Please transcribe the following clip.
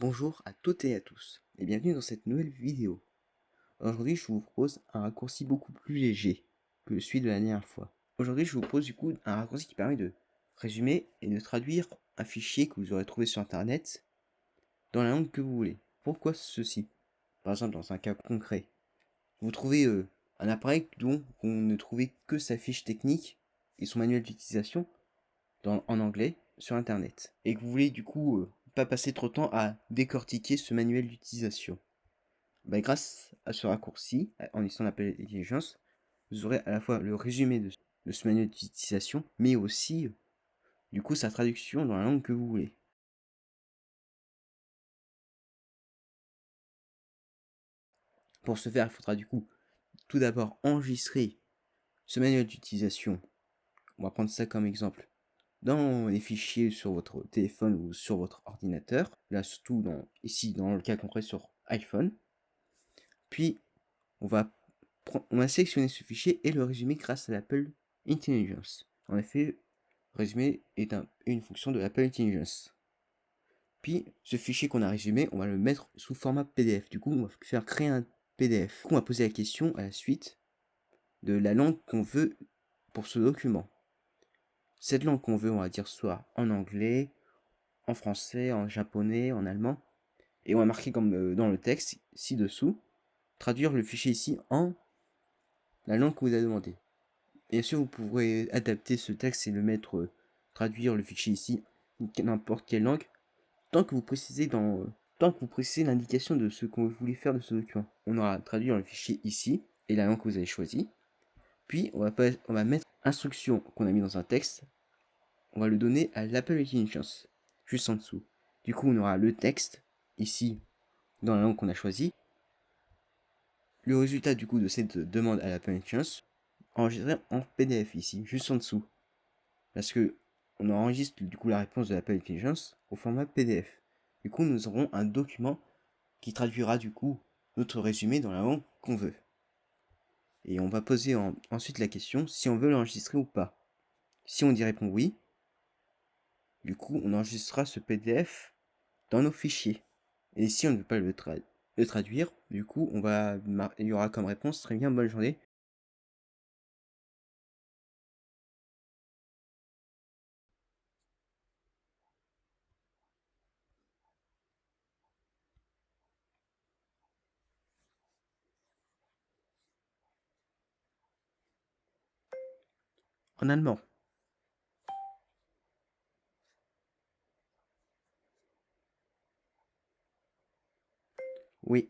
Bonjour à toutes et à tous, et bienvenue dans cette nouvelle vidéo. Aujourd'hui, je vous propose un raccourci beaucoup plus léger que celui de la dernière fois. Aujourd'hui, je vous propose du coup un raccourci qui permet de résumer et de traduire un fichier que vous aurez trouvé sur internet dans la langue que vous voulez. Pourquoi ceci? Par exemple, dans un cas concret, vous trouvez un appareil dont vous ne trouvez que sa fiche technique et son manuel d'utilisation en anglais sur internet, et que vous voulez du coup pas passer trop de temps à décortiquer ce manuel d'utilisation. Grâce à ce raccourci, en utilisant l'appel intelligence, vous aurez à la fois le résumé de ce manuel d'utilisation, mais aussi du coup sa traduction dans la langue que vous voulez. Pour ce faire, il faudra du coup tout d'abord enregistrer ce manuel d'utilisation. On va prendre ça comme exemple dans les fichiers sur votre téléphone ou sur votre ordinateur. Là, surtout ici dans le cas concret sur iPhone. Puis on va sélectionner ce fichier et le résumer grâce à l'Apple Intelligence. En effet, résumé est une fonction de l'Apple Intelligence. Puis ce fichier qu'on a résumé, on va le mettre sous format PDF. Du coup, on va faire créer un PDF. Du coup, on va poser la question à la suite de la langue qu'on veut pour ce document. Cette langue qu'on veut, on va dire soit en anglais, en français, en japonais, en allemand. Et on va marquer comme dans le texte ci-dessous, traduire le fichier ici en la langue que vous avez demandé. Bien sûr, vous pourrez adapter ce texte et le mettre, traduire le fichier ici, n'importe quelle langue, tant que vous précisez l'indication de ce que vous voulez faire de ce document. On aura traduire le fichier ici et la langue que vous avez choisie. Puis on va mettre instruction qu'on a mis dans un texte. On va le donner à l'Apple Intelligence, juste en dessous. Du coup, on aura le texte ici dans la langue qu'on a choisie. Le résultat du coup de cette demande à l'Apple Intelligence enregistré en PDF ici, juste en dessous. Parce que on enregistre du coup la réponse de l'Apple Intelligence au format PDF. Du coup, nous aurons un document qui traduira du coup notre résumé dans la langue qu'on veut. Et on va poser ensuite la question si on veut l'enregistrer ou pas. Si on y répond oui, du coup on enregistrera ce PDF dans nos fichiers. Et si on ne veut pas le traduire, du coup il y aura comme réponse très bien, bonne journée. En allemand. Oui.